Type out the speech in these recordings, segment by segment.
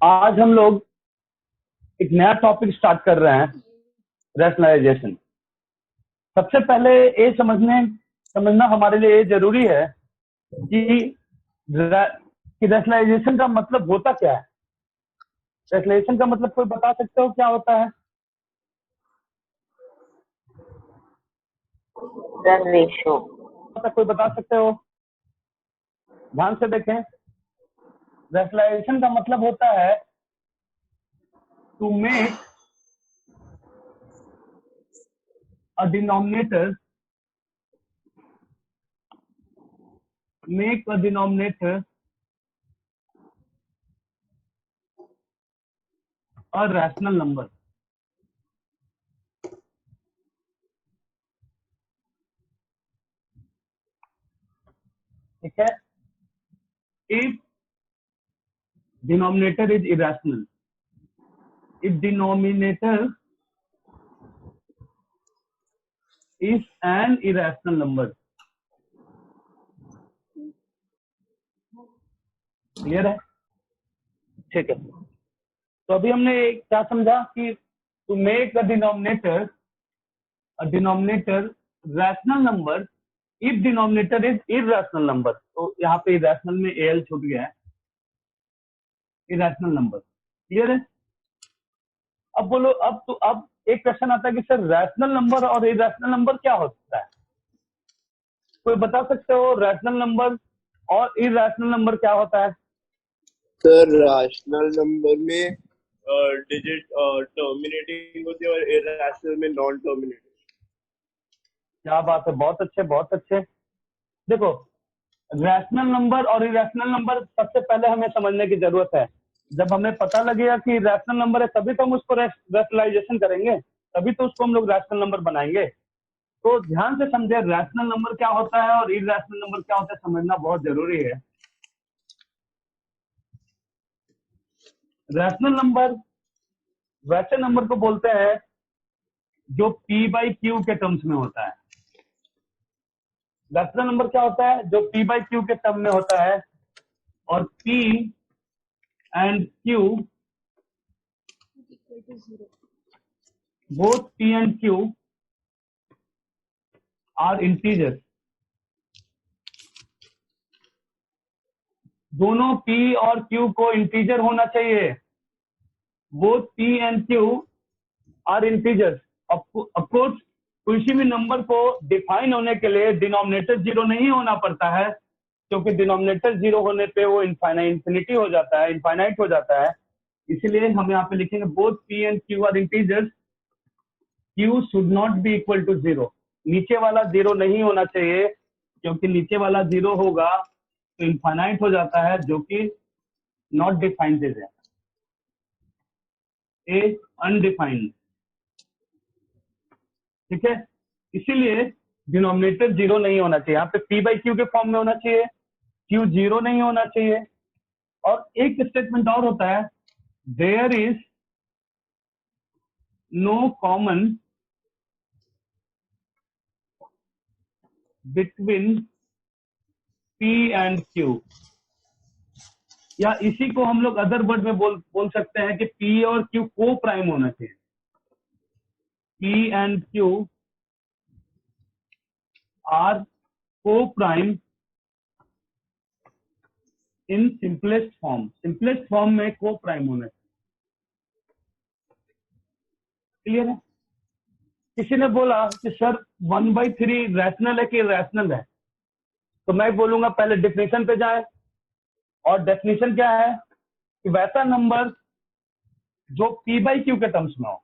आज हम लोग एक नया टॉपिक स्टार्ट कर रहे हैं, रैशनलाइजेशन। सबसे पहले ये समझना हमारे लिए जरूरी है कि रैशनलाइजेशन का मतलब होता क्या है। रैशनलाइजेशन का मतलब कोई बता सकते हो क्या होता है? रेशो। कोई बता सकते हो? ध्यान से देखें, रैशनलाइजेशन का मतलब होता है to make a denominator a rational number। ठीक है, if denominator is irrational, if denominator is an irrational number। Clear है? ठीक है, तो अभी हमने क्या समझा कि to make a denominator rational number if denominator is irrational number. तो यहाँ पे इरैशनल में एल छूट गया है, इरैशनल नंबर। क्लियर है? अब बोलो, अब एक क्वेश्चन आता है कि सर रैशनल नंबर और इरैशनल नंबर क्या होता है? कोई बता सकते हो रैशनल नंबर और इरैशनल नंबर क्या होता है? सर रैशनल नंबर में डिजिट टर्मिनेटिंग होती है और इरैशनल में नॉन टर्मिनेटिंग। क्या बात है, बहुत अच्छे बहुत अच्छे। देखो, रैशनल नंबर और इरैशनल नंबर सबसे पहले हमें समझने की जरूरत है। जब हमें पता लगेगा कि रैशनल नंबर है तभी तो हम उसको रैशनलाइजेशन करेंगे, तभी तो उसको हम लोग रैशनल नंबर बनाएंगे। तो ध्यान से समझे रैशनल नंबर क्या होता है और इरैशनल नंबर क्या होता है, समझना बहुत जरूरी है। रैशनल नंबर वैसे नंबर को बोलते हैं जो P बाई क्यू के टर्म्स में होता है। रैशनल नंबर क्या होता है? जो P बाई क्यू के टर्म में होता है, और P and Q, both P and Q are integers। दोनों P और Q को इंटीजर होना चाहिए। both P and Q are integers। of course किसी भी नंबर को डिफाइन होने के लिए डिनोमिनेटर जीरो नहीं होना पड़ता है, क्योंकि डिनोमिनेटर जीरो होने पे वो इन्फिनिटी हो जाता है, इनफाइनाइट हो जाता है। इसलिए हम यहाँ पे लिखेंगे both P and Q are integers। Q should not be equal to zero। नीचे वाला जीरो नहीं होना चाहिए, क्योंकि नीचे वाला जीरो होगा तो इनफाइनाइट हो जाता है, जो कि नॉट डिफाइंड है, ए अनडिफाइंड। ठीक है, इसीलिए डिनोमिनेटर जीरो नहीं होना चाहिए। यहाँ पे P बाई क्यू के फॉर्म में होना चाहिए, Q जीरो नहीं होना चाहिए। और एक स्टेटमेंट और होता है, there is no common between P and Q। या इसी को हम लोग अदर वर्ड में बोल सकते हैं कि P और Q को प्राइम होना चाहिए। P and Q are coprime in simplest form. Simplest form में को प्राइम होना चाहिए। क्लियर है? किसी ने बोला कि सर 1/3 रैशनल है कि इरैशनल है, तो मैं बोलूंगा पहले डेफिनेशन पे जाए। और डेफिनेशन क्या है कि वैसा नंबर जो P बाई क्यू के टर्म्स में हो,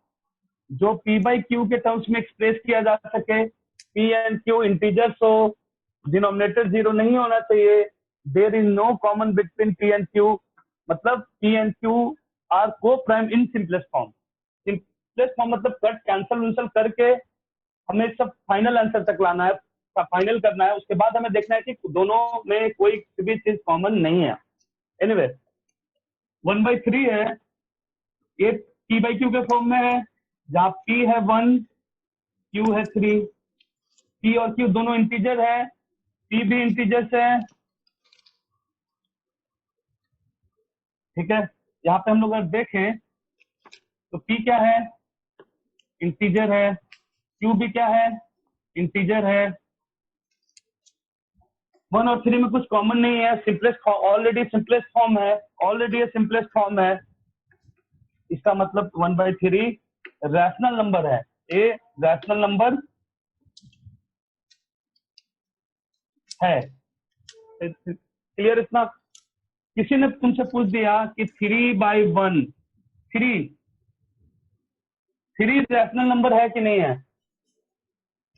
जो P बाई क्यू के टर्म्स में एक्सप्रेस किया जा सके। P एंड Q इंटीजर्स हो, डिनोमिनेटर जीरो नहीं होना चाहिए, there is no common between P and Q, मतलब P and Q are coprime in simplest form. Simplest form मतलब कट कैंसल करके हमें सब फाइनल आंसर तक लाना है, फाइनल करना है। उसके बाद हमें देखना है कि दोनों में कोई भी चीज कॉमन नहीं है। एनीवे 1/3 है, ये P बाई क्यू के फॉर्म में है, जहाँ P है 1, Q है 3। P और Q दोनों इंटीजर है, P भी इंटीजर्स है। ठीक है, यहाँ पे हम लोग अगर देखें तो p क्या है, इंटीजर है, q भी क्या है, इंटीजर है। 1 और 3 में कुछ कॉमन नहीं है, सिंपलेस्ट ऑलरेडी सिंपलेस्ट फॉर्म है, ऑलरेडी ये सिंपलेस्ट फॉर्म है। इसका मतलब 1/3 रैशनल नंबर है, ए रैशनल नंबर है। क्लियर इतना? किसी ने तुमसे पूछ दिया कि 3/1 3 रैशनल नंबर है कि नहीं है?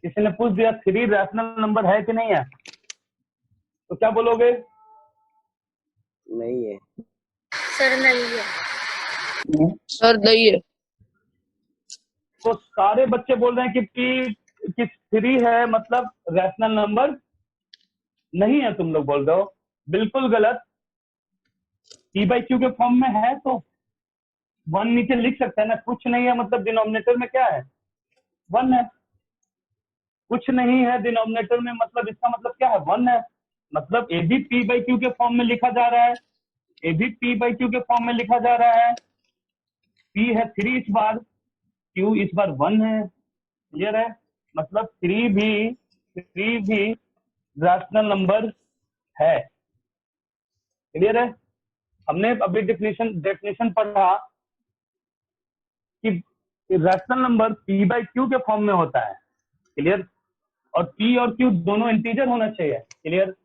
किसी ने पूछ दिया 3 रैशनल नंबर है कि नहीं है, तो क्या बोलोगे? नहीं है सर नहीं है। सर नहीं है। तो सारे बच्चे बोल रहे हैं कि 3 है मतलब रैशनल नंबर नहीं है। तुम लोग बोल रहे हो बिल्कुल गलत। p/q के फॉर्म में है तो 1 नीचे लिख सकते हैं ना। कुछ नहीं है मतलब डिनोमिनेटर में क्या है, 1 है। कुछ नहीं है डिनोमिनेटर में मतलब इसका मतलब क्या है, 1 है। मतलब ए भी p/q के फॉर्म में लिखा जा रहा है, ए भी p/q के फॉर्म में लिखा जा रहा है। p है 3 इस बार, q इस बार 1 है। क्लियर है? मतलब 3 भी रैशनल नंबर है। क्लियर है? हमने अभी डेफिनेशन पढ़ा कि रैशनल नंबर p/q के फॉर्म में होता है। क्लियर? और p और q दोनों इंटीजर होना चाहिए। क्लियर?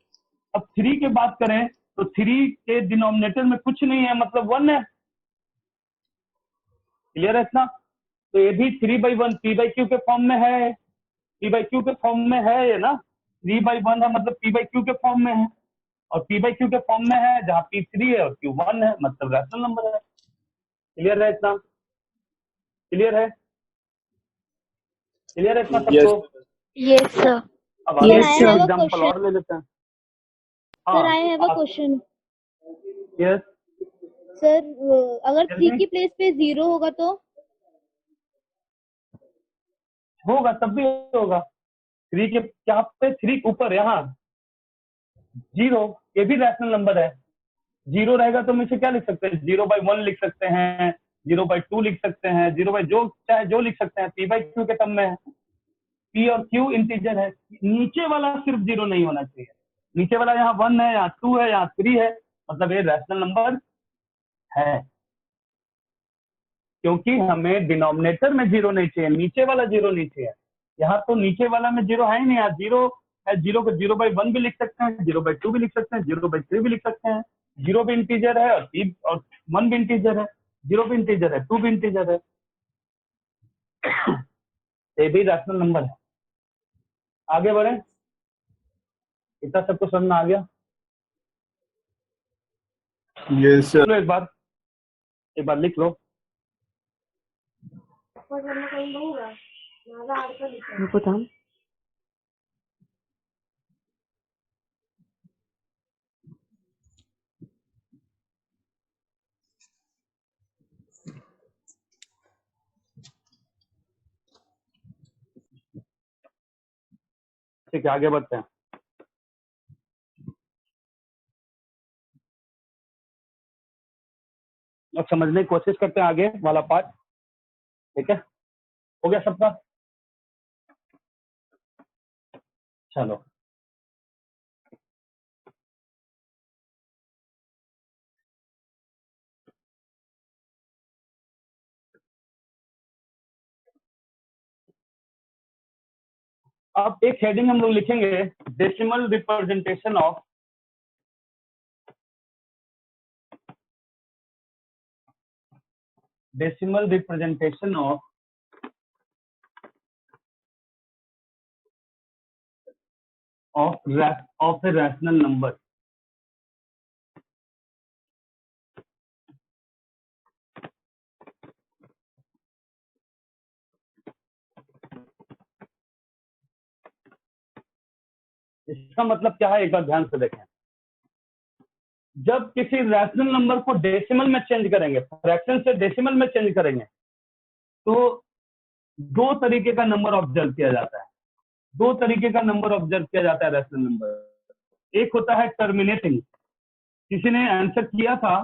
अब 3 की बात करें तो 3 के डिनोमिनेटर में कुछ नहीं है मतलब 1 है। क्लियर है इतना? तो ये भी 3/1 p/q के फॉर्म में है, p/q के फॉर्म में है ये ना। 3/1 है मतलब p/q के फॉर्म में है, और p/q के फॉर्म में है जहाँ p 3 है और q 1 है, मतलब रैशनल नंबर है। क्लियर है इतना? क्लियर है? क्लियर है इतना सबको? Yes sir. अब आगे Yes, sir. एग्जाम्पल और ले लेते हैं। सर आई हैव अ हाँ क्वेश्चन। यस सर अगर Tell 3 me. की प्लेस पे 0 होगा तो? होगा, तब भी होगा। 3 के क्या पे 3 ऊपर यहाँ 0, ये भी रैशनल नंबर है। 0 रहेगा तो हम इसे क्या लिख सकते हैं, 0/1 लिख सकते हैं, 0/2 लिख सकते हैं, 0 जो चाहे जो लिख सकते हैं। p/q के टर्म में है। p और q इंटीजर है, नीचे वाला सिर्फ 0 नहीं होना चाहिए। नीचे वाला यहाँ 1 है, यहाँ 2 है, यहाँ 3 है, मतलब ये रैशनल नंबर है। क्योंकि हमें डिनोमिनेटर में 0 नहीं चाहिए, नीचे वाला 0 नहीं चाहिए। यहाँ तो नीचे वाला में 0 है ही नहीं। यहाँ 0 है, 0 को 0/1 भी लिख सकते हैं, 0/2 भी लिख सकते हैं, 0/3 भी लिख सकते हैं। 0 भी इंटीजर है और 1 भी इंटीजर है, 0 भी इंटीजर है, 2 भी इंटीजर है। ये भी रैशनल नंबर है। आगे बढ़े, इतना सबको समझ में आ गया? यस सर चलो एक बार लिख लो। ठीक है, आगे बढ़ते हैं। अब समझने की कोशिश करते हैं आगे वाला पार्ट। ठीक है, हो गया सबका? चलो अब एक हेडिंग हम लोग लिखेंगे, decimal representation of of a rational number. इसका मतलब क्या है, एक बार ध्यान से देखें। जब किसी रैशनल नंबर को डेसिमल में चेंज करेंगे, फ्रैक्शन से डेसिमल में चेंज करेंगे, तो 2 तरीके का नंबर ऑब्जर्व किया जाता है। 2 तरीके का नंबर ऑब्जर्व किया जाता है रैशनल नंबर। एक होता है टर्मिनेटिंग। किसी ने आंसर किया था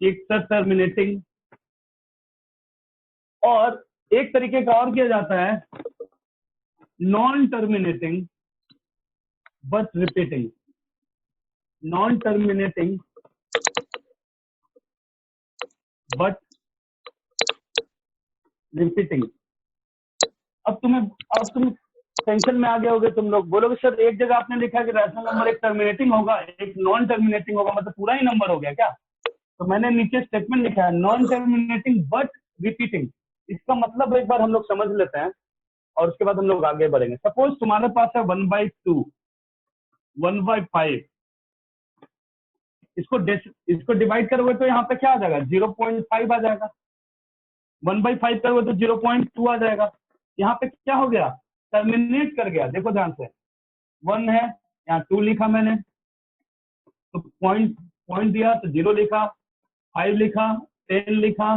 एक सर टर्मिनेटिंग, और एक तरीके का और किया जाता है non terminating but repeating. Non terminating but repeating. अब तुम टेंशन में आ गए होगे, तुम लोग बोलोगे सर एक जगह आपने लिखा कि रैशनल नंबर एक टर्मिनेटिंग होगा एक नॉन टर्मिनेटिंग होगा, मतलब पूरा ही नंबर हो गया क्या? तो मैंने नीचे स्टेटमेंट लिखा है नॉन टर्मिनेटिंग बट रिपीटिंग। इसका मतलब एक बार हम लोग समझ लेते हैं और उसके बाद हम लोग आगे बढ़ेंगे। सपोज तुम्हारे पास है 1/2, 1/5, इसको डिवाइड करोगे तो यहाँ पे क्या आ जाएगा? 0.5 आ जाएगा। 1/5 करोगे तो 0.2 आ जाएगा। यहाँ पे क्या हो गया? टर्मिनेट कर गया। देखो ध्यान से, 1 है, यहाँ 2 लिखा मैंने, तो पॉइंट दिया तो 0 लिखा, 5 लिखा, 10 लिखा,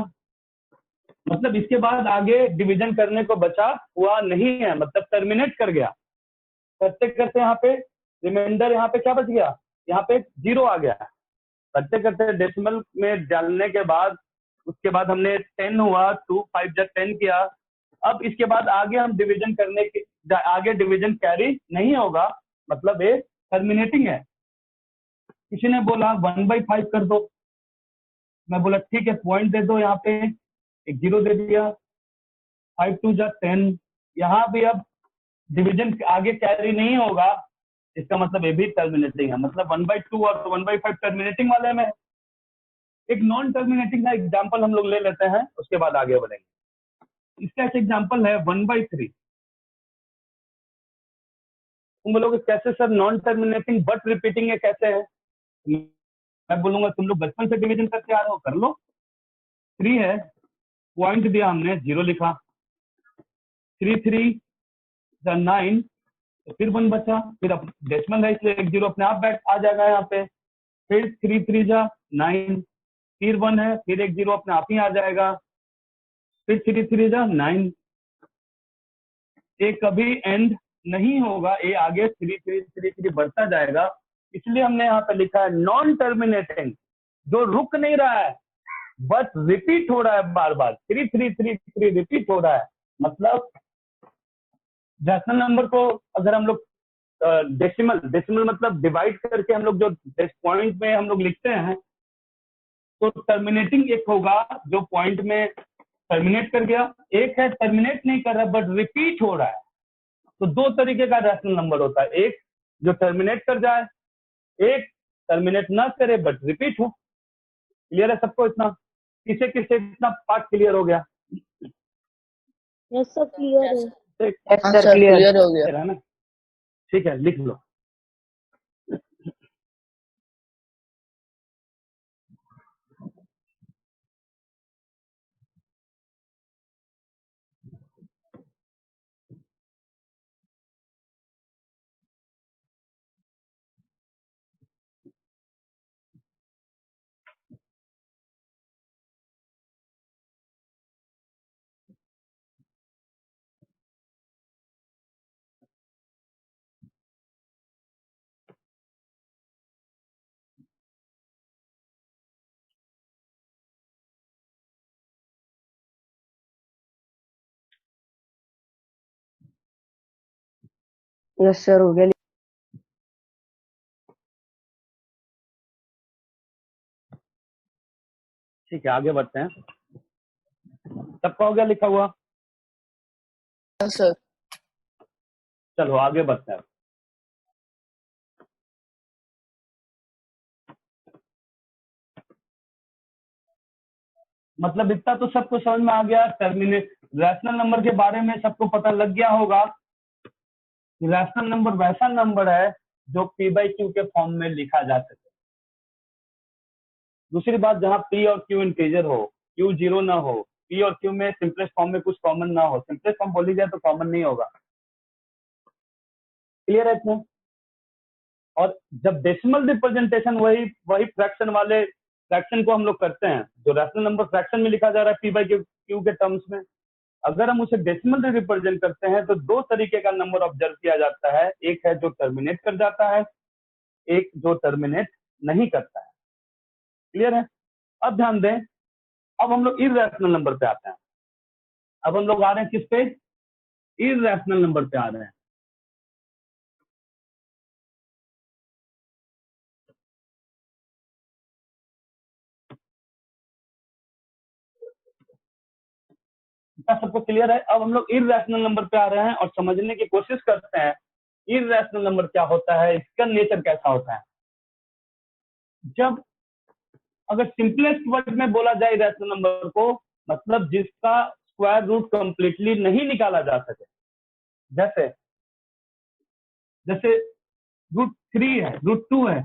मतलब इसके बाद आगे डिवीजन करने को बचा हुआ नहीं है, मतलब टर्मिनेट कर गया। करते करते यहाँ पे रिमाइंडर, यहाँ पे क्या बच गया? यहाँ पे 0 आ गया। करते करते डेसिमल में डालने के बाद उसके बाद हमने 10 हुआ, 2 5 जा 10 किया। अब इसके बाद आगे हम डिवीजन करने के आगे डिवीजन कैरी नहीं होगा, मतलब ये टर्मिनेटिंग है। किसी ने बोला 1/5 कर दो, मैं बोला ठीक है पॉइंट दे दो, यहाँ पे एक 0 दे दिया, 5 2 जा 10। यहाँ भी अब डिवीजन आगे कैरी नहीं होगा, इसका मतलब ये भी टर्मिनेटिंग है, मतलब 1/2 और 1/5 टर्मिनेटिंग वाले में। एक नॉन टर्मिनेटिंग का एग्जांपल हम लोग ले लेते हैं, उसके बाद आगे बढ़ेंगे। इसका एक एग्जांपल है 1/3। तुम बोलोगे कैसे sir non terminating but repeating है, कैसे है? मैं बोलूंगा तुम लोग बचपन से डिवीजन करके आ रहे हो, कर लो। 3 है, पॉइंट दिया हमने, 0 लिखा, 3 3 9, तो फिर 1 बचा, फिर डेसिमल है इसलिए एक 0 अपने आप बैठ आ जाएगा यहाँ पे। फिर 3 3 जा 9, फिर 1 है, फिर एक 0 अपने आप ही आ जाएगा, फिर 3 3 जा 9। ये कभी एंड नहीं होगा, ये आगे 3 3 3 3 बढ़ता जाएगा, इसलिए हमने यहाँ पे लिखा है नॉन टर्मिनेटिंग, जो रुक नहीं रहा है बस रिपीट हो रहा है, बार बार 3 3 3 3 रिपीट हो रहा है। मतलब रैशनल नंबर को अगर हम लोग डेसिमल मतलब डिवाइड करके हम लोग जो पॉइंट में हम लोग लिखते हैं, तो टर्मिनेटिंग एक होगा जो पॉइंट में टर्मिनेट कर गया, एक है टर्मिनेट नहीं कर रहा बट रिपीट हो रहा है। तो दो तरीके का रैशनल नंबर होता है, एक जो टर्मिनेट कर जाए, एक टर्मिनेट ना करे बट रिपीट हो। क्लियर है सबको? इतना किसे किसे इतना पार्ट क्लियर हो गया? यस सर क्लियर है। हाँ सर क्लियर हो गया। है ना? ठीक है, लिख लो। यस सर हो गया। ठीक है, आगे बढ़ते हैं। सबका हो गया लिखा हुआ? हाँ सर। चलो आगे बढ़ते हैं। मतलब इतना तो सबको समझ में आ गया, टर्मिनेट रैशनल नंबर के बारे में सबको पता लग गया होगा कि रैशनल नंबर वैसा नंबर है जो p/q के फॉर्म में लिखा जा सके। दूसरी बात, जहां p और q इंटीजर हो, q 0 ना हो, p और q में सिंपलेस्ट फॉर्म में कुछ कॉमन ना हो, सिंपलेस्ट फॉर्म बोली जाए तो कॉमन नहीं होगा। क्लियर है इतना? और जब डेसिमल रिप्रेजेंटेशन वही फ्रैक्शन वाले फ्रैक्शन को हम लोग करते हैं, जो रैशनल नंबर फ्रैक्शन में लिखा जा रहा है p/q के टर्म्स में, अगर हम उसे डेसिमल रिप्रेजेंट करते हैं तो दो तरीके का नंबर ऑब्जर्व किया जाता है, एक है जो टर्मिनेट कर जाता है, एक जो टर्मिनेट नहीं करता है। क्लियर है? अब ध्यान दें, अब हम लोग इर्रेशनल नंबर पे आते हैं। अब हम लोग आ रहे हैं किस पे? इर्रेशनल नंबर पे आ रहे हैं। क्या सबको क्लियर है? अब हम लोग इर्रेशनल नंबर पे आ रहे हैं और समझने की कोशिश करते हैं इर्रेशनल नंबर क्या होता है, इसका नेचर कैसा होता है। जब अगर सिंपलेस्ट वर्ड में बोला जाए इर्रेशनल नंबर को, मतलब जिसका स्क्वायर रूट कंप्लीटली नहीं निकाला जा सके। जैसे जैसे √3 है, √2 है,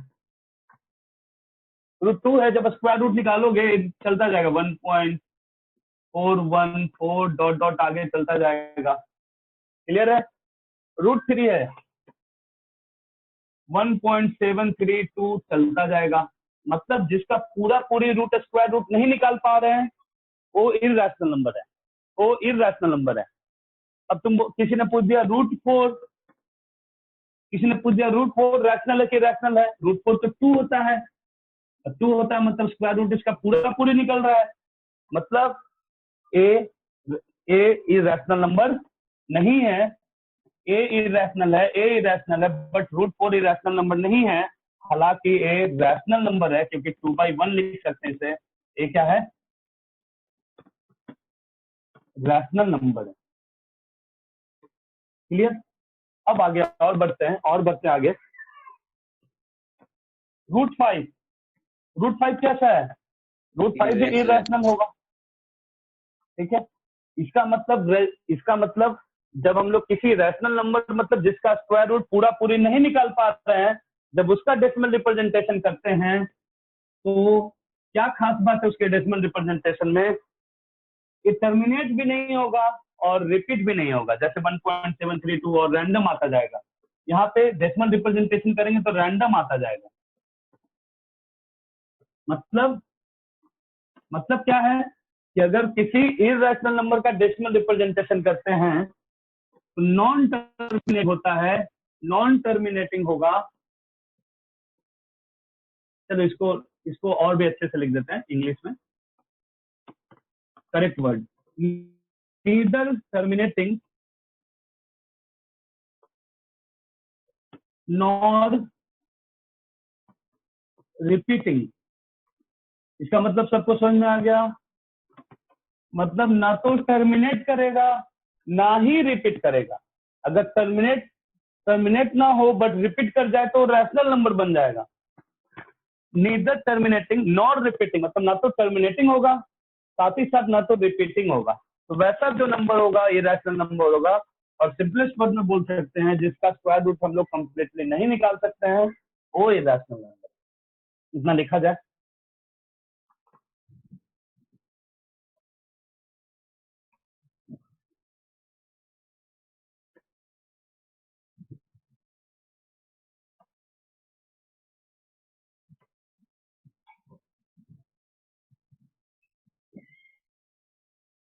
√2 है, जब स्क्वायर रूट निकालोगे चलता जाएगा 1.414 डॉट डॉट आगे चलता जाएगा। क्लियर है? √3 है 1.732 चलता जाएगा। मतलब जिसका पूरा पूरी रूट स्क्वायर रूट नहीं निकाल पा रहे हैं वो इर्रेशनल नंबर है, वो इर्रेशनल नंबर है। अब तुम किसी ने पूछ दिया √4, किसी ने पूछ दिया √4 रैशनल है कि इर्रेशनल है? √4 तो 2 होता है, 2 होता है मतलब स्क्वायर रूट इसका पूरा पूरी निकल रहा है। मतलब ए इर्रेशनल नंबर नहीं है, ए इर्रेशनल है, ए इर्रेशनल है, बट √4 इर्रेशनल नंबर नहीं है। हालांकि ए रैशनल नंबर है क्योंकि 2/1 लिख सकते हैं इसे। ए क्या है? रैशनल नंबर है। क्लियर? अब आगे और बढ़ते हैं, और बढ़ते हैं आगे। √5, √5 कैसा है? √5 भी इर्रेशनल होगा। ठीक है, इसका मतलब जब हम लोग किसी रैशनल नंबर मतलब जिसका स्क्वायर रूट पूरा पूरी नहीं निकाल पाते हैं, जब उसका डेसिमल रिप्रेजेंटेशन करते हैं तो क्या खास बात है उसके डेसिमल रिप्रेजेंटेशन में? ये टर्मिनेट भी नहीं होगा और रिपीट भी नहीं होगा। जैसे 1.732 और रैंडम आता जाएगा, यहाँ पे डेसिमल रिप्रेजेंटेशन करेंगे तो रैंडम आता जाएगा। मतलब क्या है कि अगर किसी इर्रेशनल नंबर का डेसिमल रिप्रेजेंटेशन करते हैं तो नॉन टर्मिनेट होता है, नॉन टर्मिनेटिंग होगा। चलो इसको और भी अच्छे से लिख देते हैं इंग्लिश में। Correct word, neither terminating nor repeating. इसका मतलब सबको समझ में आ गया? मतलब ना तो टर्मिनेट करेगा ना ही रिपीट करेगा। अगर टर्मिनेट ना हो बट रिपीट कर जाए तो रैशनल नंबर बन जाएगा। नीदर टर्मिनेटिंग नॉर रिपीटिंग, मतलब ना तो टर्मिनेटिंग होगा साथ ही साथ ना तो रिपीटिंग होगा। तो वैसा जो नंबर होगा ये रैशनल नंबर होगा। और सिंपलेस्ट वर्ड में बोल सकते हैं जिसका स्क्वायर रूट हम लोग कंप्लीटली नहीं निकाल सकते हैं वो इरेशनल नंबर। इतना लिखा जाए।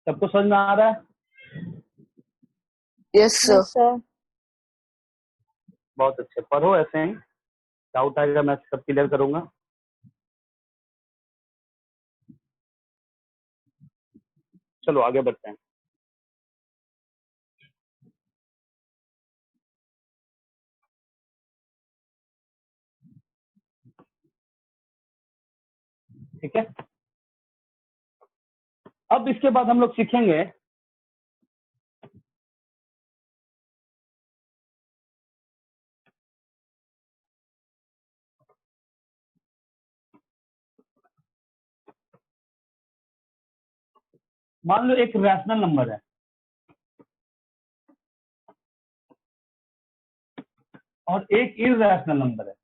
सबको समझ में आ रहा है? Yes sir. Yes sir. बहुत अच्छे, पढ़ो ऐसे ही, डाउट आएगा मैं सब क्लियर करूंगा। चलो आगे बढ़ते हैं। ठीक है, अब इसके बाद हम लोग सीखेंगे मान लो एक रैशनल नंबर है और एक इरैशनल नंबर है।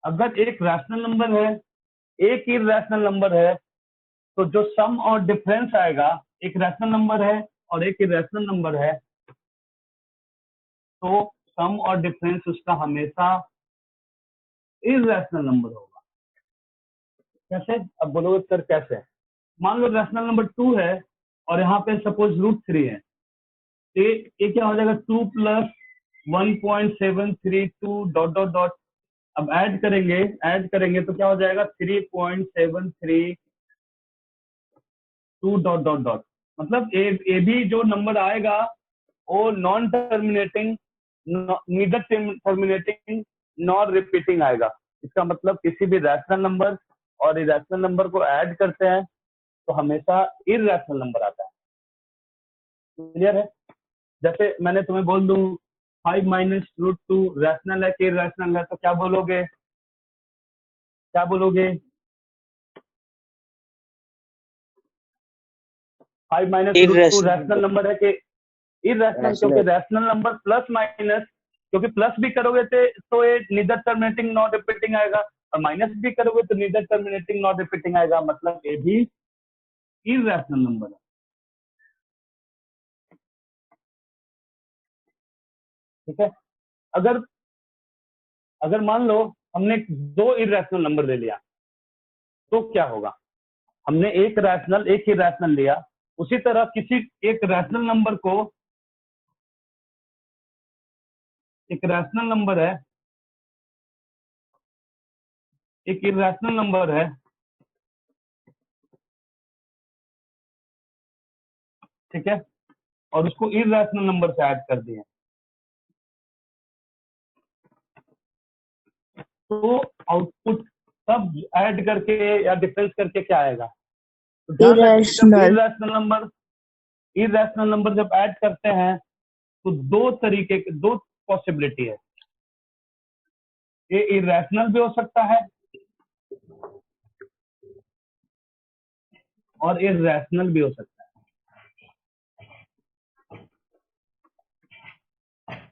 अगर एक रैशनल नंबर है एक इरैशनल नंबर है तो जो सम और डिफरेंस आएगा, एक रैशनल नंबर है और एक इरैशनल नंबर है तो सम और डिफरेंस उसका हमेशा इरैशनल नंबर होगा। कैसे? अब बोलोगे सर कैसे? मान लो रैशनल नंबर 2 है और यहाँ पे सपोज √3 है, तो ये क्या हो जाएगा 2 + 1.732 डॉट डॉट डॉट। अब ऐड करेंगे तो क्या हो जाएगा 3.732 डॉट डॉट डॉट। मतलब ए भी जो नंबर आएगा वो non terminating, neither terminating nor repeating आएगा। इसका मतलब किसी भी रैशनल नंबर और इरेशनल नंबर को ऐड करते हैं तो हमेशा इरैशनल नंबर आता है। क्लियर है? जैसे मैंने तुम्हें बोल दूं 5 माइनस रूट 2 रैशनल है कि इरैशनल है, तो क्या बोलोगे? 5 माइनस रूट 2 रैशनल नंबर है कि इरैशनल? क्योंकि रैशनल नंबर प्लस माइनस, क्योंकि प्लस भी करोगे तो ये नीदर टर्मिनेटिंग नॉट रिपीटिंग आएगा, और माइनस भी करोगे तो नीदर टर्मिनेटिंग नॉट रिपीटिंग आएगा। मतलब ये भी इरैशनल नंबर है। ठीक है? अगर अगर मान लो हमने दो इरैशनल नंबर ले लिया तो क्या होगा? हमने एक ही रैशनल लिया, उसी तरह किसी एक रैशनल नंबर को, एक रैशनल नंबर है, एक इरैशनल नंबर है, ठीक है, और उसको इरैशनल नंबर से ऐड कर दिए, तो आउटपुट सब ऐड करके या डिफरेंस करके क्या आएगा? तो ध्यान रखिए, जब इरैशनल नंबर जब ऐड करते हैं तो दो पॉसिबिलिटी है। ये इरैशनल भी हो सकता है और इरैशनल भी हो सकता है।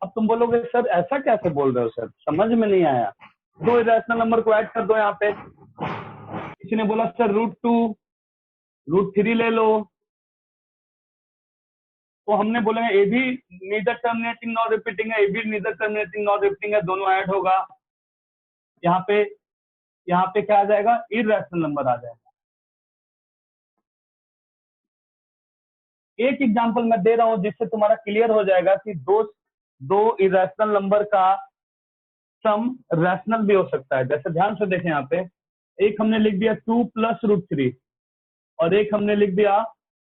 अब तुम बोलोगे सर ऐसा कैसे बोल रहे हो सर, समझ में नहीं आया। दो इरैशनल नंबर को ऐड कर दो यहाँ पे। किसी ने बोला सर √2 √3 ले लो, तो हमने बोले ए भी नीदर टर्मिनेटिंग नॉट रिपीटिंग है, ए भी नीदर टर्मिनेटिंग नॉट रिपीटिंग है, दोनों ऐड होगा। यहाँ पे क्या आ जाएगा? इरैशनल नंबर आ जाएगा। एक एग्जांपल मैं दे रहा हूं जिससे तुम्हारा क्लियर हो जाएगा कि दो इरैशनल नंबर का सम रैशनल भी हो सकता है। जैसे ध्यान से देखें, यहाँ पे एक हमने लिख दिया 2 + √3 और एक हमने लिख दिया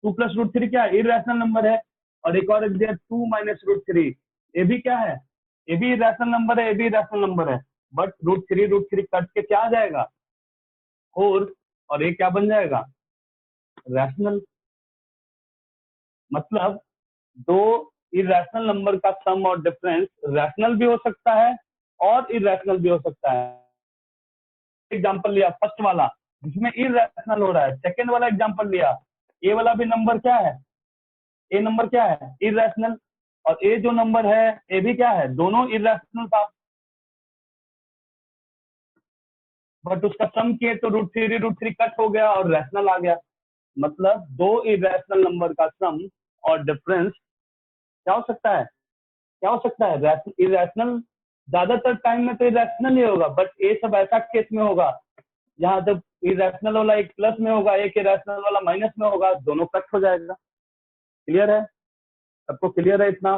2 + √3 क्या है? इरैशनल नंबर है। और एक और लिख दिया 2 - √3, ये भी क्या है? ये भी इरैशनल नंबर है, ये भी इरैशनल नंबर है। बट √3 कट के क्या आ जाएगा? 4, और ये क्या बन जाएगा? रैशनल। मतलब दो इरैशनल नंबर का सम और डिफरेंस रैशनल भी हो सकता है और इरैशनल भी हो सकता है। एग्जांपल लिया फर्स्ट वाला जिसमें इरैशनल हो रहा है, सेकंड वाला एग्जांपल लिया, ए वाला भी नंबर क्या है? ए नंबर क्या है? इरैशनल। और ए जो नंबर है ए भी क्या है? दोनों इरैशनल था, बट उसका सम किए तो √3 कट हो गया और रैशनल आ गया। मतलब दो इरैशनल नंबर का सम और डिफरेंस क्या हो सकता है? क्या हो सकता है? इरैशनल। ज्यादातर टाइम में तो इरैशनल ही होगा, बट ये सब ऐसा केस में होगा जहां जब इरैशनल वाला एक प्लस में होगा, एक इरैशनल वाला माइनस में होगा, दोनों कट हो जाएगा। क्लियर है? सबको क्लियर है इतना?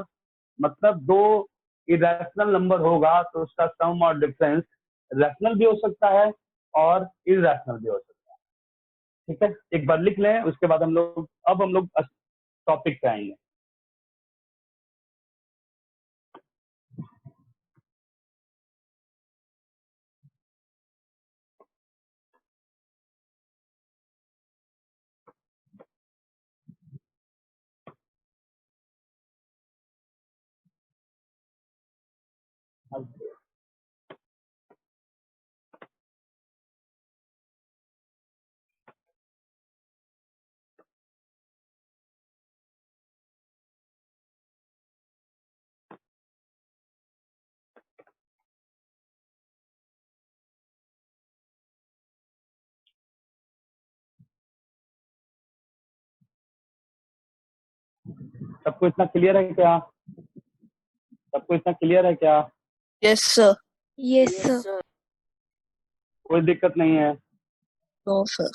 मतलब दो इरैशनल नंबर होगा तो उसका सम और डिफरेंस रैशनल भी हो सकता है और इरैशनल भी हो सकता है। ठीक है, एक बार लिख लें, उसके बाद हम लोग टॉपिक पे आएंगे। सबको इतना क्लियर है क्या? सबको इतना क्लियर है क्या? Yes, sir. Yes, sir. कोई दिक्कत नहीं है? No, sir.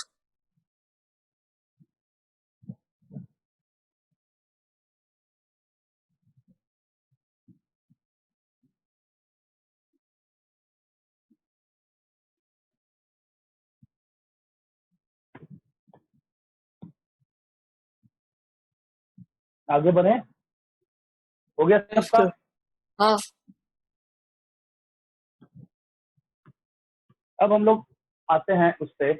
आगे बढ़े, हो गया Yes, सबका? sir. हाँ. अब हम लोग आते हैं उस पे,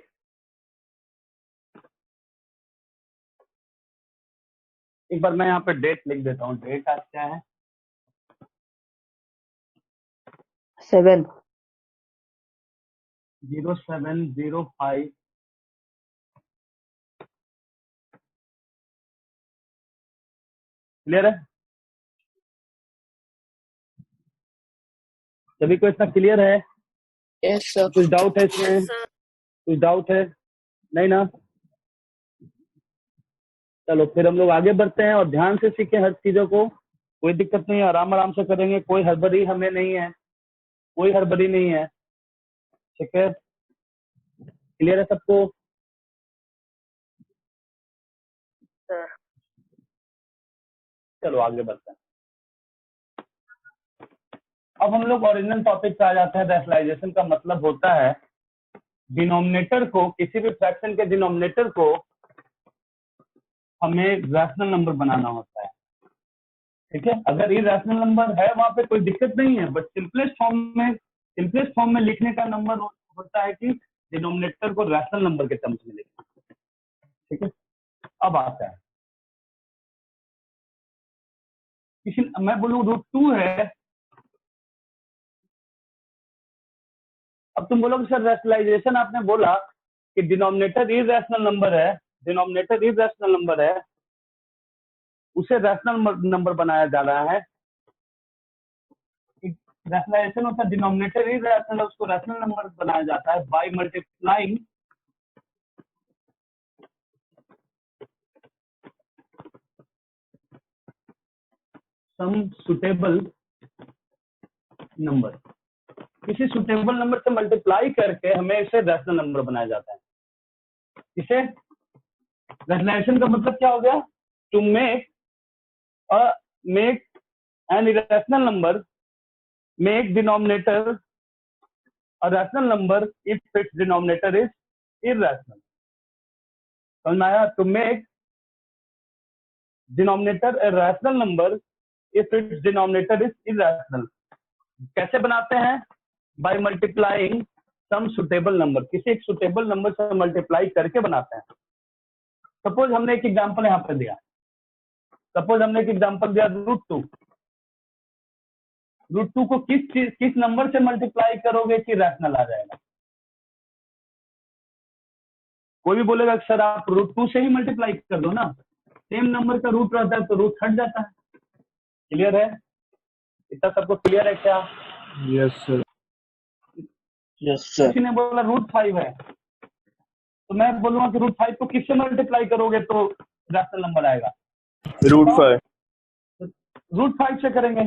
एक बार मैं यहाँ पे डेट लिख देता हूँ। डेट आज क्या है? 7 0705 क्लियर है? सभी को इतना क्लियर है? Yes, sir. कुछ डाउट है इसमें? कुछ डाउट है? नहीं ना? चलो फिर हम लोग आगे बढ़ते हैं और ध्यान से सीखें हर चीजों को। कोई दिक्कत नहीं है, आराम आराम से करेंगे, कोई हड़बड़ी हमें नहीं है, कोई हड़बड़ी नहीं है। ठीक है, क्लियर है सबको? सर। चलो आगे बढ़ते हैं। अब हम लोग ओरिजिनल टॉपिक पे आ जाते हैं। रैशनलाइजेशन का मतलब होता है डिनोमिनेटर को, किसी भी फ्रैक्शन के डिनोमिनेटर को हमें रैशनल नंबर बनाना होता है। ठीक है, अगर ये रैशनल नंबर है वहां पे कोई दिक्कत नहीं है, बट सिंपलेस्ट फॉर्म में लिखने का नंबर होता है कि डिनोमिनेटर को रैशनल नंबर के टर्म्स में लिखना। ठीक है, अब आता है मैं बोलूँ √2 है। अब तुम बोलोगे सर रैशनलाइजेशन आपने बोला कि डिनोमिनेटर इरैशनल नंबर है, डिनोमिनेटर इरैशनल नंबर है, उसे रैशनल नंबर बनाया जा रहा है। रैशनलाइजेशन होता है डिनोमिनेटर इरैशनल है, उसको रैशनल नंबर बनाया जाता है by multiplying some suitable number. किसी सुटेबल नंबर से मल्टीप्लाई करके हमें इसे रैशनल नंबर बनाया जाता है। इसे रैशनलाइजेशन का मतलब क्या हो गया? To make an irrational number, make denominator a rational number if its denominator is irrational. समझ में आया? To make denominator a rational number if its denominator is irrational. कैसे बनाते हैं? By multiplying some suitable number. किसी एक suitable number से multiply करके बनाते हैं। सपोज हमने एक एग्जांपल यहाँ पे दिया, √2। √2 को किस नंबर से मल्टीप्लाई करोगे कि रैशनल आ जाएगा? कोई भी बोलेगा सर आप √2 से ही मल्टीप्लाई कर दो ना, सेम नंबर का रूट रहता है तो रूट हट जाता है। क्लियर है? इतना सबको क्लियर है क्या? Yes sir. किसी ने बोला √5 है, तो मैं बोलूंगा कि √5 को किससे मल्टीप्लाई करोगे तो रैशनल नंबर आएगा? √5। √5 से करेंगे,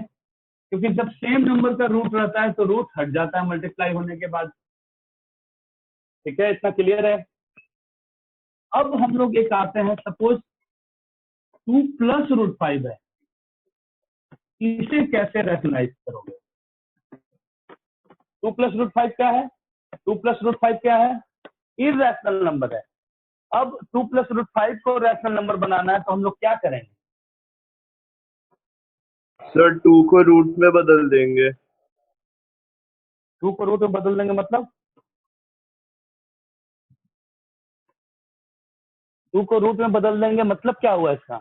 क्योंकि जब सेम नंबर का रूट रहता है तो रूट हट जाता है मल्टीप्लाई होने के बाद। ठीक है, इतना क्लियर है? अब हम लोग एक आते हैं, सपोज 2 + √5 है, इसे कैसे रैशनलाइज करोगे? 2 + √5 क्या है? 2 + √5 क्या है? इरैशनल नंबर है। अब 2 + √5 को रैशनल नंबर बनाना है तो हम लोग क्या करेंगे? सर 2 को रूट में बदल देंगे। 2 को रूट में बदल देंगे मतलब 2 को रूट में बदल देंगे मतलब क्या हुआ इसका?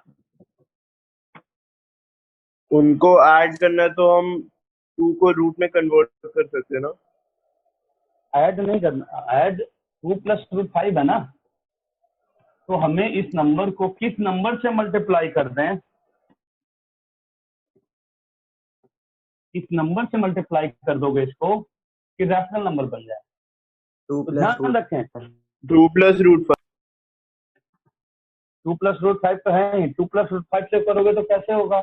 उनको ऐड करना है तो हम 2 को रूट में कन्वर्ट कर सकते हैं ना। ऐड नहीं करना, ऐड 2 + √5 है ना, तो हमें इस नंबर को किस नंबर से मल्टीप्लाई कर दें? इस नंबर से मल्टीप्लाई कर दोगे इसको कि रैशनल नंबर बन जाए। तो ध्यान रखें 2 + √5। 2 + √5 तो है ही, 2 + √5 से करोगे तो कैसे होगा?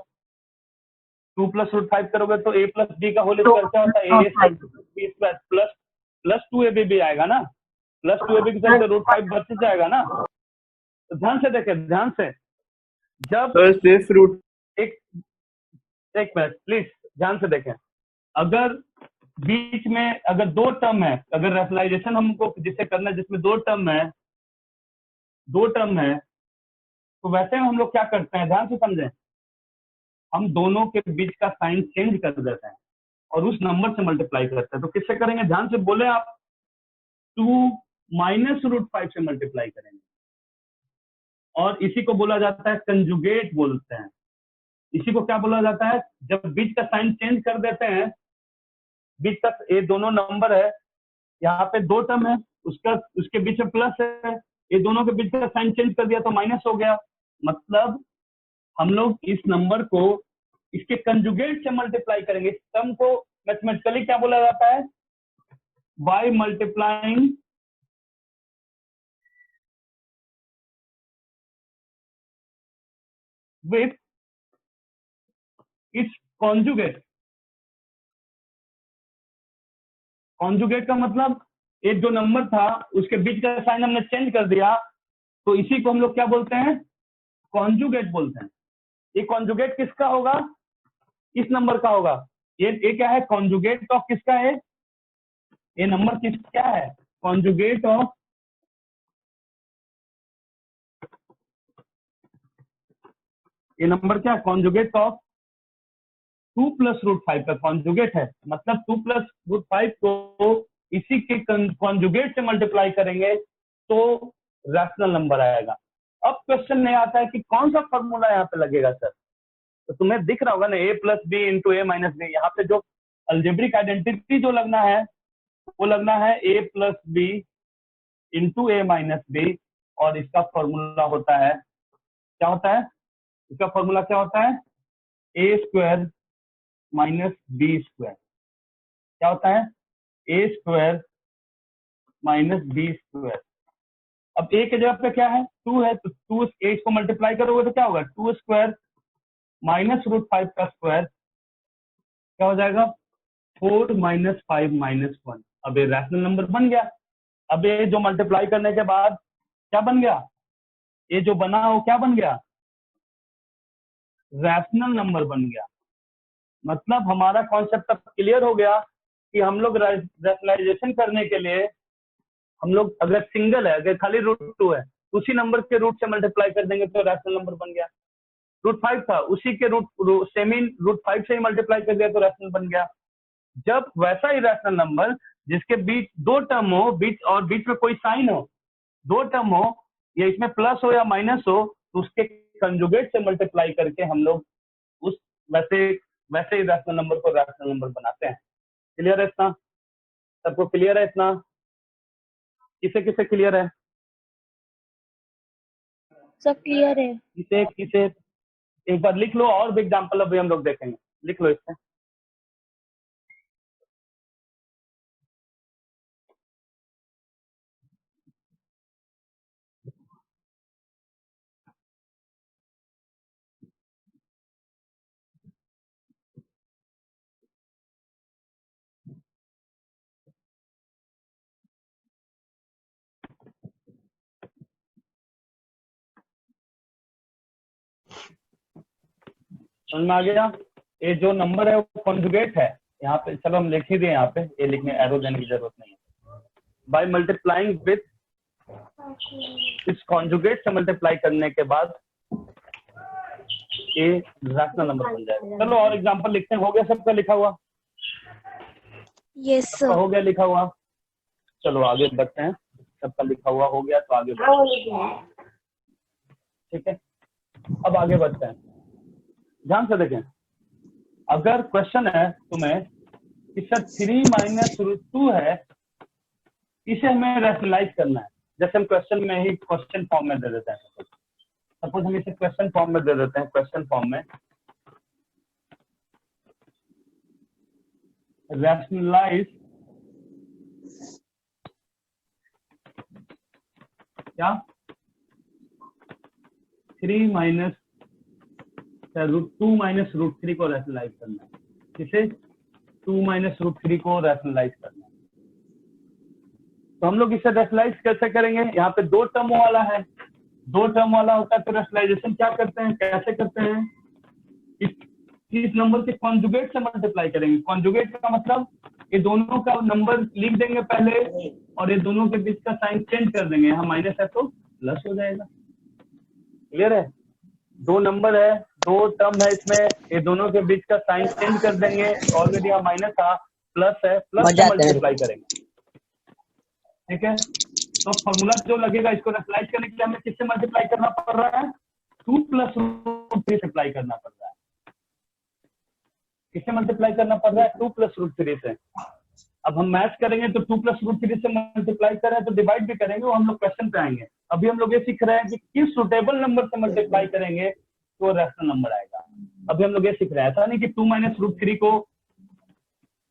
2 + √5 करोगे तो a + b का होल स्क्वायर क्या होता है? a² प्लस 2ab भी आएगा ना, प्लस 2ab की तरफ से √5 बच जाएगा ना। तो ध्यान से देखें, ध्यान से, जब सर सिर्फ रूट एक मिनट प्लीज ध्यान से देखें, अगर बीच में अगर 2 टर्म है, अगर रैशनलाइजेशन हमको जिसे करना है जिसमें 2 टर्म है, तो वैसे हम लोग क्या करते हैं, ध्यान से समझें, हम दोनों के बीच का साइन चेंज कर देते हैं और उस नंबर से मल्टीप्लाई करते हैं। तो किससे करेंगे, ध्यान से बोले आप, 2 माइनस रूट 5 से मल्टीप्लाई करेंगे। और इसी को बोला जाता है कंजुगेट बोलते हैं। इसी को क्या बोला जाता है, जब बीच का साइन चेंज कर देते हैं, बीच का ये दोनों नंबर है, यहाँ पे 2 टर्म है, उसके बीच में प्लस है, ये दोनों के बीच का साइन चेंज कर दिया तो माइनस हो गया। मतलब हम लोग इस नंबर को इसके कंजुगेट से मल्टीप्लाई करेंगे। इस टर्म को मैथमेटिकली क्या बोला जाता है, by multiplying with its conjugate. Conjugate का मतलब एक जो नंबर था उसके बीच का साइन हमने चेंज कर दिया, तो इसी को हम लोग क्या बोलते हैं, कॉन्जुगेट बोलते हैं। ये कॉन्जुगेट किसका होगा, इस नंबर का होगा। ये क्या है, कॉन्जुगेट ऑफ किसका है, ये नंबर किसका है, कॉन्जुगेट ऑफ, ये नंबर क्या है, कॉन्जुगेट ऑफ 2 प्लस रूट 5 का कॉन्जुगेट है। मतलब 2 प्लस रूट 5 को इसी के कॉन्जुगेट से मल्टीप्लाई करेंगे तो रैशनल नंबर आएगा। अब क्वेश्चन नहीं आता है कि कौन सा फॉर्मूला यहाँ पे लगेगा सर, तो तुम्हें दिख रहा होगा ना, a plus b into a minus b. यहाँ पे जो अल्जेब्रिक आइडेंटिटी जो लगना है वो लगना है a plus b into a minus b, और इसका फॉर्मूला होता है, क्या होता है, इसका फॉर्मूला क्या होता है, ए स्क्वायर माइनस बी स्क्वायर। क्या होता है, ए स्क्वायर माइनस बी स्क्वायर। अब ए के जगह पे क्या है, 2 है, तो 2 8 को मल्टीप्लाई करोगे तो क्या होगा, 2 स्क्वायर माइनस रूट 5 का स्क्वायर, क्या हो जाएगा, 4 माइनस 5 माइनस 1। अब ये रैशनल नंबर बन गया। अब ये जो मल्टीप्लाई करने के बाद क्या बन गया, ये जो बना वो क्या बन गया, रैशनल नंबर बन गया। मतलब हमारा कॉन्सेप्ट अब क्लियर हो गया कि हम लोग रैशनलाइजेशन करने के लिए हम लोग अगर सिंगल है, अगर खाली रूट 2 है, उसी नंबर के रूट से मल्टीप्लाई कर देंगे तो रैशनल नंबर बन गया। रूट 5 था, उसी के सेमी रूट 5 से ही मल्टीप्लाई कर दिया तो रैशनल बन गया। जब वैसा ही रैशनल नंबर जिसके बीच 2 टर्म हो, बीच में कोई साइन हो, 2 टर्म हो, या इसमें प्लस हो या माइनस हो, तो उसके कंजुगेट से मल्टीप्लाई करके हम लोग उस वैसे ही रैशनल नंबर को रैशनल नंबर बनाते हैं। क्लियर है इतना, सबको क्लियर है इतना, किसे किसे क्लियर है, सब क्लियर है। किसे एक बार लिख लो, और भी एग्जाम्पल अभी हम लोग देखेंगे, लिख लो इससे। समझ में आ गया, ये जो नंबर है वो कॉन्जुगेट है। यहाँ पे चलो हम लिख ही दिए, यहाँ पे ये लिखने एरो देने की जरूरत नहीं है। बाय मल्टीप्लाइंग विथ इस कॉन्जुगेट से मल्टीप्लाई करने के बाद ये रैशनल नंबर बन जाएगा। चलो और एग्जांपल लिखते हैं। हो गया सबका लिखा हुआ? Yes sir. हो गया लिखा हुआ, चलो आगे बढ़ते हैं। सबका लिखा हुआ हो गया तो आगे बढ़ते हैं। ठीक है, अब आगे बढ़ते हैं। ध्यान से देखें, अगर क्वेश्चन है तुम्हें कि सर 3 माइनस रूट 2 है, इसे हमें रैशनलाइज करना है। जैसे हम क्वेश्चन में ही क्वेश्चन फॉर्म में दे देते हैं। सपोज हम इसे क्वेश्चन फॉर्म में दे देते हैं। क्वेश्चन फॉर्म में रैशनलाइज क्या 3 माइनस रूट 2 माइनस रूट 3 को रैशनलाइज करना है। किसे? 2 माइनस रूट 3 को रैशनलाइज करना है। तो हम लोग इसे रैशनलाइज कैसे करेंगे? यहाँ पे 2 टर्म वाला है, 2 टर्म वाला होता है तो रैशनलाइजेशन क्या करते हैं, कैसे करते हैं? इस नंबर के कॉन्जुगेट से मल्टीप्लाई करेंगे। कॉन्जुगेट का मतलब ये दोनों का नंबर लिख देंगे पहले और ये दोनों के बीच का साइन चेंज कर देंगे। यहाँ माइनस है तो प्लस हो जाएगा। क्लियर है? दो नंबर है, दो टर्म है इसमें, ये दोनों के बीच का साइन चेंज कर देंगे। ऑलरेडी यहाँ माइनस था, प्लस है, प्लस से मल्टीप्लाई करेंगे। ठीक है, तो फॉर्मूला जो लगेगा, इसको रेफलाइज करने के लिए हमें किससे मल्टीप्लाई करना पड़ रहा है? 2 + √3 से अप्लाई करना पड़ रहा है। किससे मल्टीप्लाई करना पड़ रहा है? 2 + √3 से। अब हम मैच करेंगे तो 2 + √3 से मल्टीप्लाई करें तो डिवाइड भी करेंगे, वो हम लोग क्वेश्चन पे आएंगे। अभी हम लोग ये सीख रहे हैं कि किस सुटेबल नंबर से मल्टीप्लाई करेंगे तो रैशनल नंबर आएगा। अभी हम लोग ये सीख रहे हैं, ऐसा नहीं कि 2 - √3 को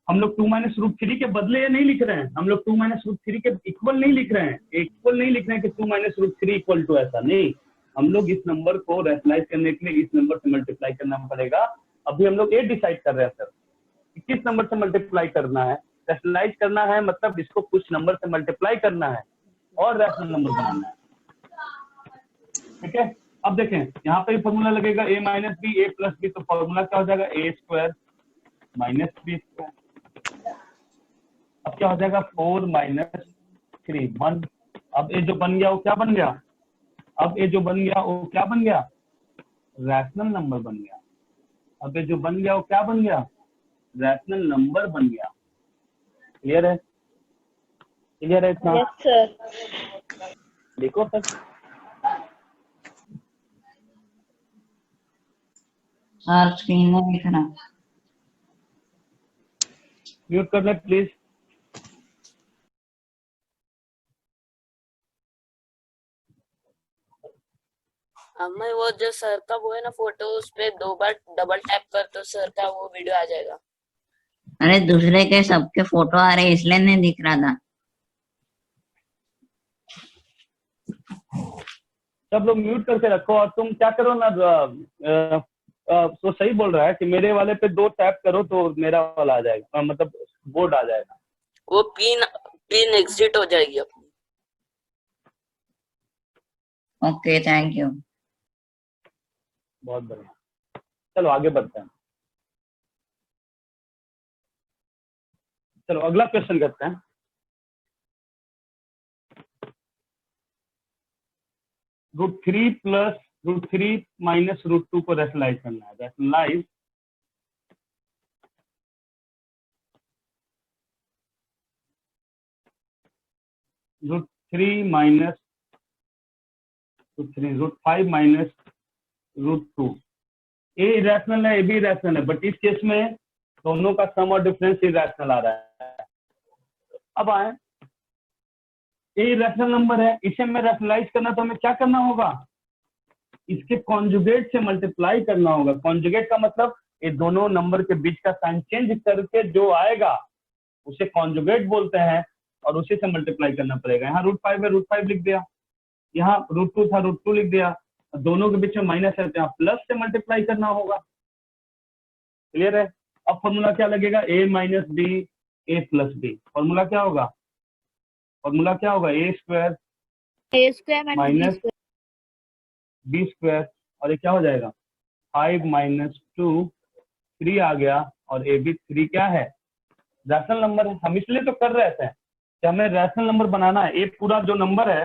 हम लोग 2 - √3 के बदले ये नहीं लिख रहे हैं, हम लोग 2 - √3 के इक्वल नहीं लिख रहे हैं, इक्वल नहीं लिख रहे हैं कि 2 - √3 इक्वल टू ऐसा नहीं। हम लोग इस नंबर को रैशनलाइज करने के लिए इस नंबर से मल्टीप्लाई करना पड़ेगा। अभी हम लोग ये डिसाइड कर रहे हैं सर, किस नंबर से मल्टीप्लाई करना है। रैशनलाइज करना है मतलब इसको कुछ नंबर से मल्टीप्लाई करना है और रैशनल नंबर बनाना है। ठीक है, अब देखें यहाँ पे फॉर्मूला लगेगा a - b a + b, तो फॉर्मूला क्या हो जाएगा? a² - b²। अब क्या हो जाएगा? 4 - 3 1। अब ये जो बन गया वो क्या बन गया? अब ये जो बन गया वो क्या बन गया? रैशनल नंबर बन गया। अब ये जो बन गया वो क्या बन गया? रैशनल नंबर बन गया। क्लियर है? क्लियर है इतना? Yes sir. देखो सर, सर स्क्रीन में दिख रहा। म्यूट कर ले प्लीज। हमें वो जो सर का वो है ना फोटो, उस पे 2 बार डबल टैप कर तो सर का वो वीडियो आ जाएगा। अरे दूसरे के सबके फोटो आ रहे इसलिए नहीं दिख रहा था। सब लोग म्यूट करके रखो और तुम क्या करो ना, तो सही बोल रहा है कि मेरे वाले पे 2 टैप करो तो मेरा वाला आ जाएगा, मतलब बोर्ड आ जाएगा। वो पिन पिन एग्जिट हो जाएगी अपनी। Okay thank you. बहुत बढ़िया, चलो आगे बढ़ते हैं। चलो अगला क्वेश्चन करते हैं। √3 + √3 - √2 को रैशनलाइज करना है। रैशनलाइज √3 - √3 √5 - √2। ए इरेशनल है, ए भी इरेशनल है, बट इस केस में दोनों का सम और डिफरेंस इरेशनल आ रहा है। अब आए, ए इरेशनल नंबर है, इसे मैं रैशनलाइज करना तो हमें क्या करना होगा? इसके कॉन्जुगेट से मल्टीप्लाई करना होगा। कॉन्जुगेट का मतलब ये दोनों नंबर के बीच का साइन चेंज करके जो आएगा उसे कॉन्जुगेट बोलते हैं और उसी से मल्टीप्लाई करना पड़ेगा। यहाँ √5 है, √5 लिख दिया, यहाँ √2 था, √2 लिख दिया, दोनों के बीच में माइनस है तो यहाँ प्लस से मल्टीप्लाई करना होगा। क्लियर है? अब फॉर्मूला क्या लगेगा? a - b a + b। Formula क्या होगा? फॉर्मूला क्या होगा? a² - b², और ये क्या हो जाएगा? 5 - 2 3 आ गया, और a भी 3 क्या है? रैशनल नंबर है। हम इसलिए तो कर रहे थे कि हमें रैशनल नंबर बनाना है। ये पूरा जो नंबर है,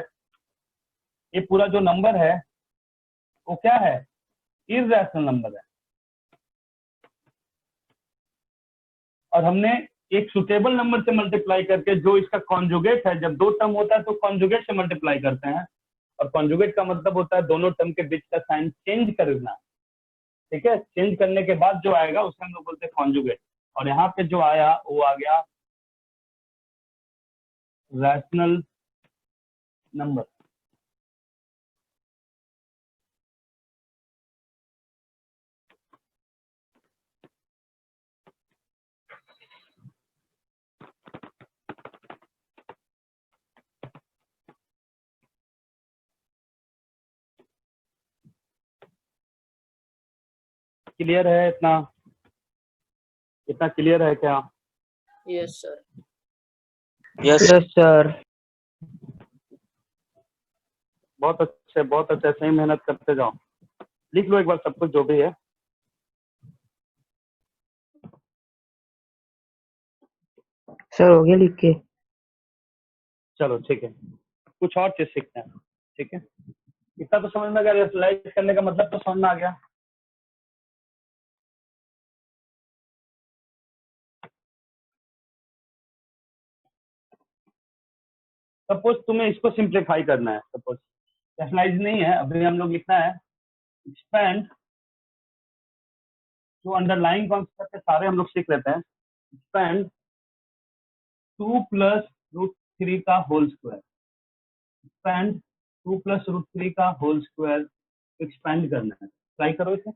ये पूरा जो नंबर है वो क्या है? इररैशनल नंबर है। और हमने एक सुटेबल नंबर से मल्टीप्लाई करके, जो इसका कॉन्जुगेट है, जब 2 टर्म होता है तो कॉन्जुगेट से मल्टीप्लाई करते हैं, और कॉन्जुगेट का मतलब होता है दोनों टर्म के बीच का साइन चेंज करना। ठीक है, चेंज करने के बाद जो आएगा उसे हम लोग बोलते हैं कॉन्जुगेट। और यहाँ पे जो आया वो आ गया रैशनल नंबर। क्लियर है? इतना इतना क्लियर है क्या? Yes sir. Yes sir. बहुत अच्छे, बहुत अच्छे, सही मेहनत करते जाओ। लिख लो एक बार सब कुछ जो भी है। सर हो गया लिख के। चलो ठीक है, कुछ और चीज सीखते हैं। ठीक है, इतना तो समझ में आ गया, रेशनलाइज करने का मतलब तो समझ में आ गया। सपोज तुम्हें इसको सिंप्लीफाई करना है, सपोज रेशनलाइज नहीं है, अभी हम लोग लिखना है एक्सपेंड, जो अंडरलाइन कॉन्सेप्ट है सारे हम लोग सीख लेते हैं। एक्सपेंड 2 प्लस रूट 3 का whole square, expand 2 plus root 3 का होल स्क्वायर एक्सपेंड करना है। ट्राई करो इसे।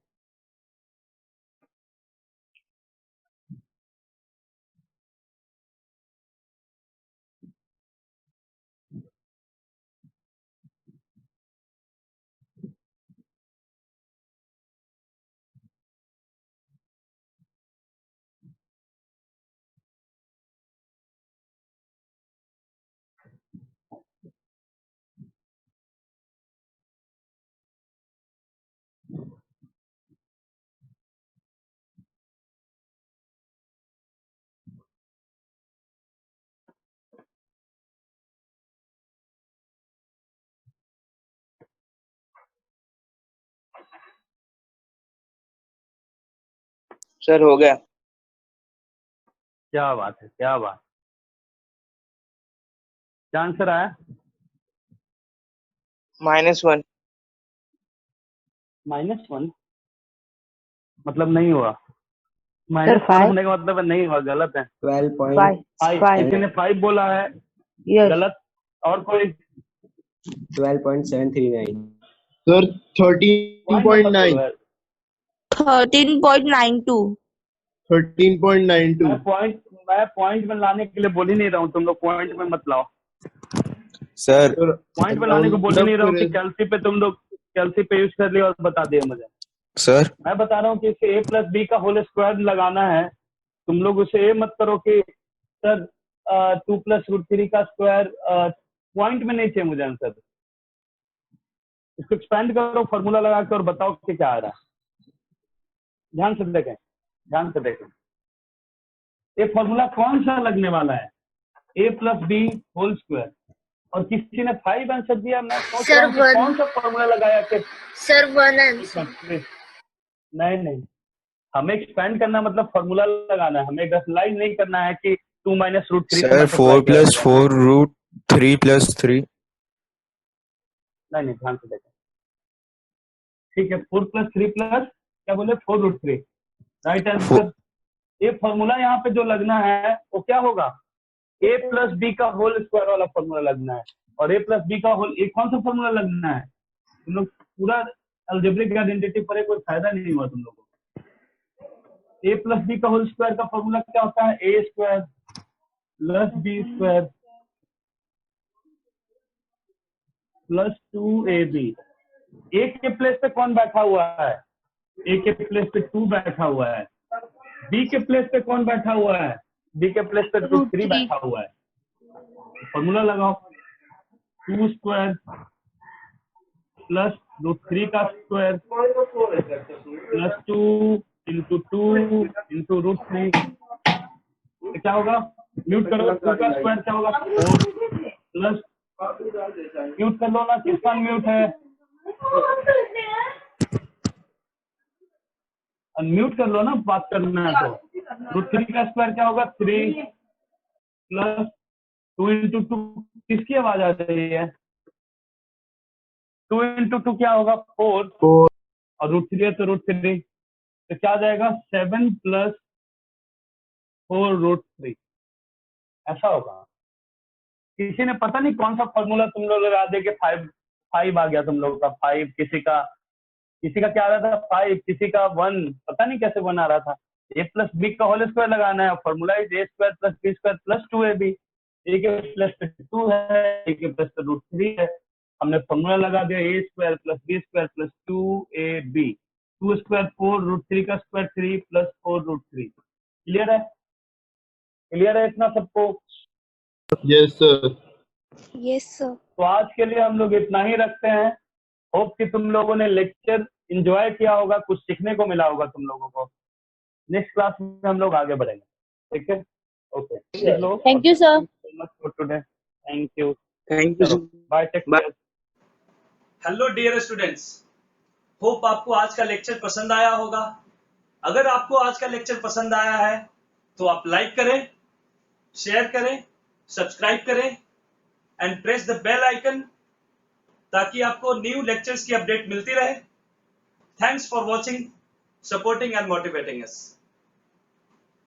सर हो गया। क्या बात है, क्या बात, क्या आंसर आया? -1। -1 मतलब नहीं हुआ, -1 5 होने का मतलब नहीं हुआ, गलत है। 5 5, 5 किसी ने 5 बोला है, यस गलत। और कोई 12.739 सर पॉइंट मत 13.9 बोलो यार। 13.92 13.92 मैं पॉइंट में लाने के लिए बोल ही नहीं रहा हूँ, तुम लोग पॉइंट में मत लाओ। सर सर पॉइंट में लाने को बोल ही नहीं रहा हूँ कि फिर कैल्सी पे तुम लोग कैल्सी पे यूज कर लिया और बता दिया मुझे। सर मैं बता रहा हूँ कि इसे a प्लस बी का होल स्क्वायर लगाना है। तुम लोग उसे ये मत करो कि सर 2 प्लस रूट 3 का स्क्वायर, पॉइंट में नहीं चाहिए मुझे आंसर। इसको एक्सपेंड करो फॉर्मूला लगा के और बताओ कि क्या आ रहा है। ध्यान से देखें, ध्यान से देखें, ये फॉर्मूला कौन सा लगने वाला है, a plus b whole square. और किसी ने 5 आंसर दिया, मैं सोच रहा हूँ कि कौन सा फॉर्मूला लगाया कि सर 1 आंसर। नहीं नहीं, हमें एक्सपेंड करना मतलब फॉर्मूला लगाना है, हमें रेशनलाइज नहीं करना है कि 2 माइनस रूट 3 से सर मल्टीप्लाई 4 + 4 √3 + 3 नहीं नहीं, ध्यान से देखें, ठीक है। 4 + 3 प्लस क्या बोले 4 रूट 3, राइट आंसर। ये फॉर्मूला यहाँ पे जो लगना है वो क्या होगा, a प्लस बी का होल स्क्वायर वाला फॉर्मूला लगना है। और a प्लस बी का होल, एक कौन सा फॉर्मूला लगना है? तुम लोग पूरा अलजेब्रिक आइडेंटिटी पर कोई फायदा नहीं हुआ तुम लोगों को। a प्लस बी का होल स्क्वायर का फॉर्मूला क्या होता है, a square plus b square plus 2ab। a के प्लेस पे कौन बैठा हुआ है, a के प्लेस पे 2 बैठा हुआ है। b के प्लेस पे कौन बैठा हुआ है, b के प्लेस पे रूट 3 बैठा हुआ है। फॉर्मूला लगाओ, 2 स्क्वायर प्लस रूट 3 का square plus 2 into 2 into root 3, क्या होगा, म्यूट करो, 2 का स्क्वायर क्या होगा 4 प्लस, म्यूट कर लो ना, किसका म्यूट है, अनम्यूट कर लो ना, बात करना है तो। रूट 3 का स्क्वायर क्या होगा 3 प्लस 2 इंटू 2, किसकी आवाज आ रही है, 2 इंटू 2 क्या होगा 4 और रूट 3 है तो रूट 3, तो क्या आ जाएगा 7 + 4 रूट 3, ऐसा होगा। किसी ने पता नहीं कौन सा फॉर्मूला तुम लोग लगा दे के 5 आ गया तुम लोगों का 5, किसी का क्या आ रहा था 5, किसी का 1, पता नहीं कैसे 1 आ रहा था। a प्लस बी का होल स्क्वायर लगाना है, formula is a square plus b square plus 2ab। a के प्लस पे 2 है, a के प्लस पे रूट 3 है, हमने फॉर्मूला लगा दिया a square plus b square plus 2ab। 2 square 4 root 3 का स्क्वायर 3 प्लस 4 रूट 3। क्लियर है, क्लियर है इतना सबको? Yes sir. Yes sir. तो आज के लिए हम लोग इतना ही रखते हैं। होप कि तुम लोगों ने लेक्चर एंजॉय किया होगा, कुछ सीखने को मिला होगा तुम लोगों को। नेक्स्ट क्लास में हम लोग आगे बढ़ेंगे, ठीक है? Okay, thank you sir. So much for today, thank you, thank you चलो sir. Bye, take bye. Care. Hello dear students, hope आपको आज का लेक्चर पसंद आया होगा। अगर आपको आज का लेक्चर पसंद आया है तो आप लाइक करें, शेयर करें, सब्सक्राइब करें and press the bell icon ताकि आपको न्यू लेक्चर्स की अपडेट मिलती रहे। Thanks for watching, supporting and motivating us.